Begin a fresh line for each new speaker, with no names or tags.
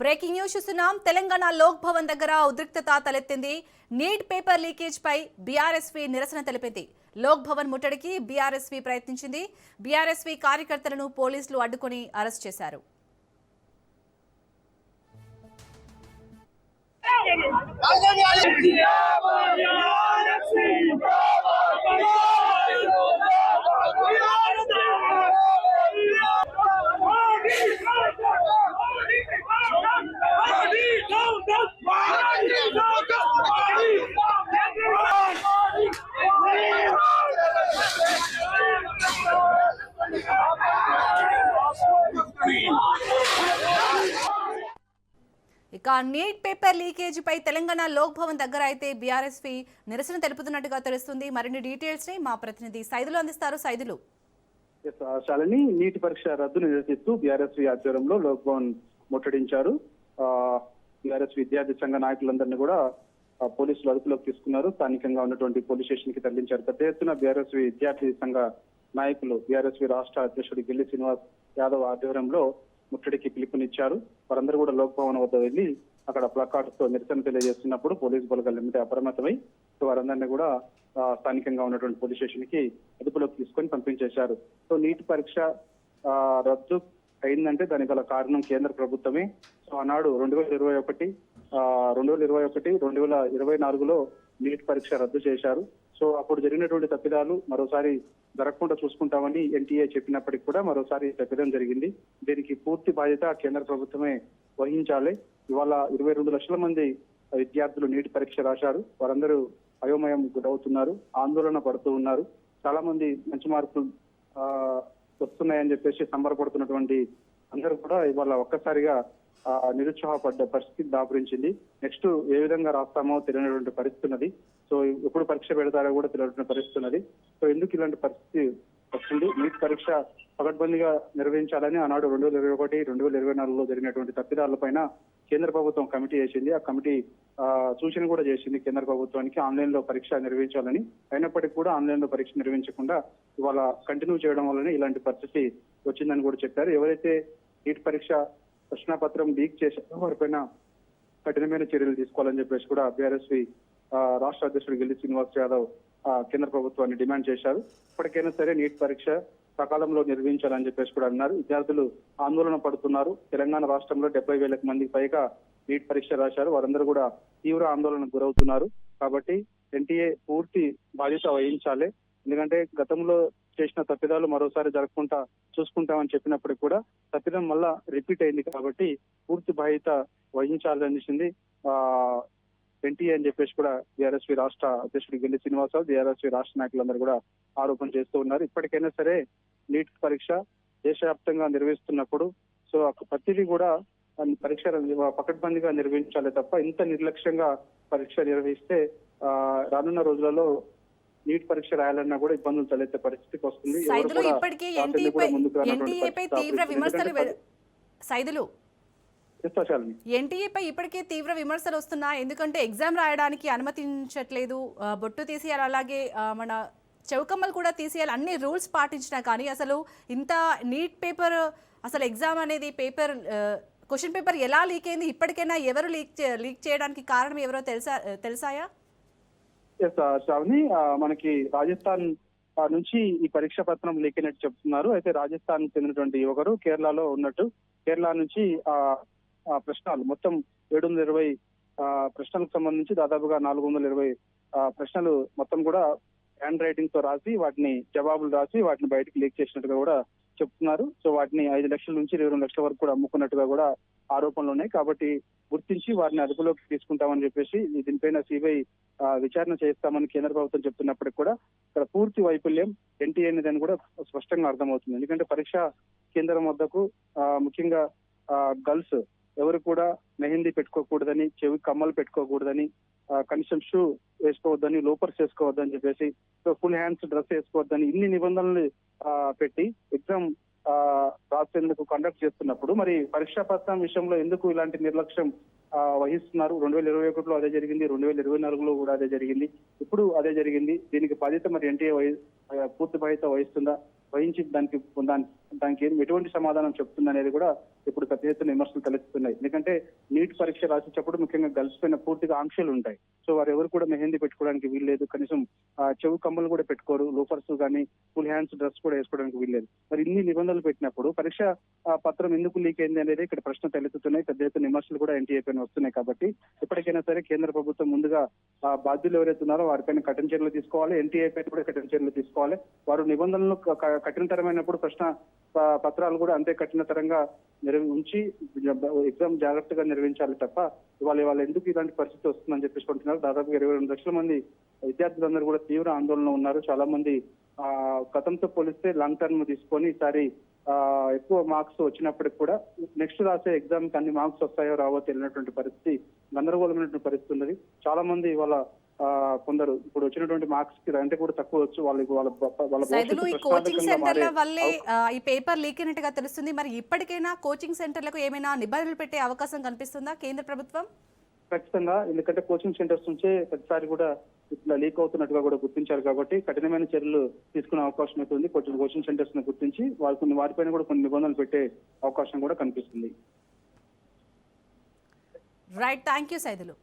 Breaking news చూస్తున్నాం. తెలంగాణ లోక్ భవన్ దగ్గర ఉద్రిక్తత తలెత్తింది. నీట్ పేపర్ లీకేజ్ పై బీఆర్ఎస్వీ నిరసన తెలిపింది. లోక్ భవన్ ముట్టడికి బీఆర్ఎస్వీ ప్రయత్నించింది. బీఆర్ఎస్వీ కార్యకర్తలను పోలీసులు అడ్డుకొని అరెస్ట్ చేశారు. ఇక నీట్ పేపర్ లీకేజ్ పై తెలంగాణ లోక్ భవన్ దగ్గర అయితే బీఆర్ఎస్వీ నిరసన తెలుపుతున్నట్టుగా తెలుస్తుంది. మరిన్ని డీటెయిల్స్ ని మా ప్రతినిధి సైదులు అందిస్తారు. సైదులు,
శాలిని, నీటి పరీక్ష రద్దును నిరసిస్తూ బీఆర్ఎస్వీ ఆధ్వర్యంలో లోక్ భవన్ ముట్టడించారు. బీఆర్ఎస్ విద్యార్థి సంఘ నాయకులందరినీ కూడా పోలీసులు అదుపులోకి తీసుకున్నారు. స్థానికంగా ఉన్నటువంటి పోలీస్ స్టేషన్ కి తరలించారు. పెద్ద ఎత్తున బీఆర్ఎస్ విద్యార్థి సంఘ నాయకులు బీఆర్ఎస్వీ రాష్ట్ర అధ్యక్షుడు గిల్లి శ్రీనివాస్ యాదవ్ ఆధ్వర్యంలో ముట్టడికి పిలుపునిచ్చారు. వారందరూ కూడా లోక్ భవన్ వద్ద వెళ్లి అక్కడ ప్లకార్డ్స్ తో నిరసన తెలియజేస్తున్నప్పుడు పోలీసు బలగాలు వెంటనే అప్రమత్తమై వారందరినీ కూడా స్థానికంగా ఉన్నటువంటి పోలీస్ స్టేషన్ కి అదుపులోకి తీసుకొని పంపించేశారు. సో నీటి పరీక్ష రద్దు అయిందంటే దానికి గల కారణం కేంద్ర ప్రభుత్వమే. సో ఆనాడు 2021, 2024లో నీట్ పరీక్ష రద్దు చేశారు. సో అప్పుడు జరిగినటువంటి తప్పిదాలు మరోసారి జరగకుండా చూసుకుంటామని ఎన్టీఏ చెప్పినప్పటికీ కూడా మరోసారి తప్పిదం జరిగింది. దీనికి పూర్తి బాధ్యత కేంద్ర ప్రభుత్వమే వహించాలి. ఇవాళ 22 లక్షల మంది విద్యార్థులు నీటి పరీక్ష రాశారు. వారందరూ అయోమయం గురవుతున్నారు, ఆందోళన పడుతూ ఉన్నారు. చాలా మంది మంచి మార్కులు వస్తున్నాయని చెప్పేసి సంబరపడుతున్నటువంటి అందరూ కూడా ఇవాళ ఒక్కసారిగా నిరుత్సాహపడ్డ పరిస్థితి దాపురించింది. నెక్స్ట్ ఏ విధంగా రాస్తామో తెలియనటువంటి పరిస్థితి ఉన్నది. సో ఎప్పుడు పరీక్ష పెడతారో కూడా తెలియనటువంటి పరిస్థితి ఉన్నది. సో ఎందుకు ఇలాంటి పరిస్థితి వస్తుంది? నీట్ పరీక్ష పకడ్బందీగా నిర్వహించాలని ఆనాడు 2021, 2024లో జరిగినటువంటి తప్పిదాలపైన కేంద్ర ప్రభుత్వం కమిటీ చేసింది. ఆ కమిటీ సూచన కూడా చేసింది కేంద్ర ప్రభుత్వానికి ఆన్లైన్ లో పరీక్ష నిర్వహించాలని. అయినప్పటికీ కూడా ఆన్లైన్ లో పరీక్ష నిర్వహించకుండా ఇవాళ కంటిన్యూ చేయడం వల్లనే ఇలాంటి పరిస్థితి వచ్చిందని కూడా చెప్పారు. ఎవరైతే నీట్ పరీక్ష ప్రశ్నాపత్రం లీక్ చేశారో వారిపైన కఠినమైన చర్యలు తీసుకోవాలని చెప్పేసి కూడా బీఆర్ఎస్వీ రాష్ట్ర అధ్యక్షుడు గిల్లి శ్రీనివాస్ యాదవ్ కేంద్ర ప్రభుత్వాన్ని డిమాండ్ చేశారు. ఇప్పటికైనా సరే నీట్ పరీక్ష సకాలంలో నిర్వహించాలని చెప్పేసి కూడా అన్నారు. విద్యార్థులు ఆందోళన పడుతున్నారు. తెలంగాణ రాష్ట్రంలో 70,000 మందికి పైగా నీట్ పరీక్ష రాశారు. వారందరూ కూడా తీవ్ర ఆందోళనకు గురవుతున్నారు. కాబట్టి ఎన్టీఏ పూర్తి బాధ్యత వహించాలి. ఎందుకంటే గతంలో చేసిన తప్పిదాలు మరోసారి జరగకుండా చూసుకుంటామని చెప్పినప్పటికీ కూడా తప్పిదం మళ్ళా రిపీట్ అయింది. కాబట్టి పూర్తి బాధ్యత వహించాలనిసింది ఎన్టీఏ అని చెప్పేసి కూడా బీఆర్ఎస్వీ రాష్ట్ర అధ్యక్షుడు గిల్లి శ్రీనివాసరావు, బీఆర్ఎస్వీ రాష్ట్ర నాయకులందరూ కూడా ఆరోపణ చేస్తూ ఉన్నారు. ఇప్పటికైనా సరే నీట్ పరీక్ష దేశవ్యాప్తంగా నిర్వహిస్తున్నప్పుడు సో ప్రతిదీ కూడా పరీక్ష పకడ్బందీగా నిర్వహించాలి తప్ప ఇంత నిర్లక్ష్యంగా పరీక్ష నిర్వహిస్తే రానున్న రోజులలో నీట్ పరీక్ష రాయాలన్నా కూడా ఇబ్బందులు తలెత్తే పరిస్థితికి వస్తుంది.
ఎన్టీఏపై ఇప్పటికే తీవ్ర విమర్శలు వస్తున్నాయి. ఎందుకంటే ఎగ్జామ్ రాయడానికి అనుమతించట్లేదు, బొట్టు తీసేయాలి, అలాగే మన చౌకమ్మలు కూడా తీసేయాలి, అన్ని రూల్స్ పాటించినా కానీ అసలు ఇంత నీట్ పేపర్ అసలు ఎగ్జామ్ అనేది పేపర్ క్వశ్చన్ పేపర్ ఎలా లీక్ అయింది? ఇప్పటికైనా ఎవరు లీక్ చేయడానికి కారణం ఎవరో తెలుసాయా?
శ్రావణి, మనకి రాజస్థాన్ నుంచి ఈ పరీక్ష పత్రం లీక్ అయినట్టు చెప్తున్నారు. అయితే రాజస్థాన్ చెందినటువంటి యువకుడు కేరళలో ఉన్నట్టు, కేరళ నుంచి ప్రశ్నలు మొత్తం 720 ప్రశ్నలకు సంబంధించి దాదాపుగా 420 ప్రశ్నలు మొత్తం కూడా హ్యాండ్ రైటింగ్ తో రాసి వాటిని జవాబులు రాసి వాటిని బయటకు లీక్ చేసినట్టుగా కూడా చెప్తున్నారు. సో వాటిని 5 లక్షల నుంచి 22 లక్షల వరకు కూడా అమ్ముకున్నట్టుగా కూడా ఆరోపణలు ఉన్నాయి. కాబట్టి గుర్తించి వారిని అదుపులోకి తీసుకుంటామని చెప్పేసి దీనిపైన సిబిఐ విచారణ చేస్తామని కేంద్ర ప్రభుత్వం చెప్తున్నప్పటికీ కూడా ఇక్కడ పూర్తి వైఫల్యం ఎన్టీఏ అని కూడా స్పష్టంగా అర్థమవుతుంది. ఎందుకంటే పరీక్ష కేంద్రం వద్దకు ముఖ్యంగా గర్ల్స్ ఎవరు కూడా మెహందీ పెట్టుకోకూడదని, చెవి కమ్మలు పెట్టుకోకూడదని, కనీసం షూ వేసుకోవద్దని, లోపర్స్ వేసుకోవద్దని చెప్పేసి, ఫుల్ హ్యాండ్స్ డ్రెస్ వేసుకోవద్దని ఇన్ని నిబంధనలు పెట్టి ఎగ్జామ్ రాసేందుకు కండక్ట్ చేస్తున్నప్పుడు మరి పరీక్షా పత్రం విషయంలో ఎందుకు ఇలాంటి నిర్లక్ష్యం వహిస్తున్నారు? 2021లో అదే జరిగింది, 2024లో కూడా అదే జరిగింది, ఇప్పుడు అదే జరిగింది. దీనికి బాధ్యత మరి ఎన్టీఏ పూర్తి బాధ్యత వహిస్తుందా? వహించి దానికి ఎటువంటి సమాధానం చెప్తుంది అనేది కూడా ఇప్పుడు పెద్ద ఎత్తున విమర్శలు తలెత్తుతున్నాయి. ఎందుకంటే నీట్ పరీక్ష రాసేటప్పుడు ముఖ్యంగా గర్ల్స్ పైన పూర్తిగా ఆంక్షలు ఉంటాయి. సో వారు ఎవరు కూడా మెహందీ పెట్టుకోవడానికి వీల్లేదు, కనీసం చెవు కమ్మలు కూడా పెట్టుకోరు, లోఫర్స్ కానీ ఫుల్ హ్యాండ్స్ డ్రెస్ కూడా వేసుకోవడానికి వీల్లేదు. మరి ఇన్ని నిబంధనలు పెట్టినప్పుడు పరీక్ష పత్రం ఎందుకు లీక్ అయింది అనేది ఇక్కడ ప్రశ్న తలెత్తుతున్నాయి. పెద్ద ఎత్తున విమర్శలు కూడా ఎన్టీఏ పైన వస్తున్నాయి. కాబట్టి ఇప్పటికైనా సరే కేంద్ర ప్రభుత్వం ముందుగా బాధ్యులు ఎవరైతే ఉన్నారో వారిపైన కఠిన చర్యలు తీసుకోవాలి, ఎన్టీఏ పైన కూడా కఠిన చర్యలు తీసుకోవాలి. వారు నిబంధనలు కఠినతరమైనప్పుడు ప్రశ్న పత్రాలు కూడా అంతే కఠినతరంగా ఉంచి ఎగ్జామ్ జాగ్రత్తగా నిర్వహించాలి తప్ప ఇవాళ ఎందుకు ఇలాంటి పరిస్థితి వస్తుందని చెప్పేసి అంటున్నారు. దాదాపు 22 లక్షల మంది విద్యార్థులందరూ కూడా తీవ్ర ఆందోళన ఉన్నారు. చాలా మంది గతంతో పోలిస్తే లాంగ్ టర్మ్ తీసుకొని ఈసారి ఎక్కువ మార్క్స్ వచ్చినప్పటికి కూడా నెక్స్ట్ రాసే ఎగ్జామ్ కి అన్ని మార్క్స్ వస్తాయో రావో తెలియనటువంటి పరిస్థితి, గందరగోళమైనటువంటి పరిస్థితి ఉన్నది. చాలా మంది ఇవాళ కొందరు ఇప్పుడు వచ్చినటువంటి మార్క్స్ కి అంటే కూడా తక్కువ వచ్చు. వాళ్ళ
సైదులు ఈ కోచింగ్ సెంటర్ల వల్లే ఈ పేపర్ లీక్ అయినట్టుగా తెలుస్తుంది. మరి ఇప్పటికైనా కోచింగ్ సెంటర్లకు ఏమైనా నిబంధనలు పెట్టే అవకాశం కనిపిస్తుందా కేంద్ర ప్రభుత్వం?
ఖచ్చితంగా, ఎందుకంటే కోచింగ్ సెంటర్స్ నుంచే ప్రతిసారి కూడా ఇట్లా లీక్ అవుతున్నట్టుగా కూడా గుర్తించారు. కాబట్టి కఠినమైన చర్యలు తీసుకునే అవకాశం అయితే ఉంది. కోచింగ్ సెంటర్స్ ని గుర్తించి వారిపైన కూడా కొన్ని నిబంధనలు పెట్టే అవకాశం కూడా కనిపిస్తుంది.
Right, thank you Saidulu.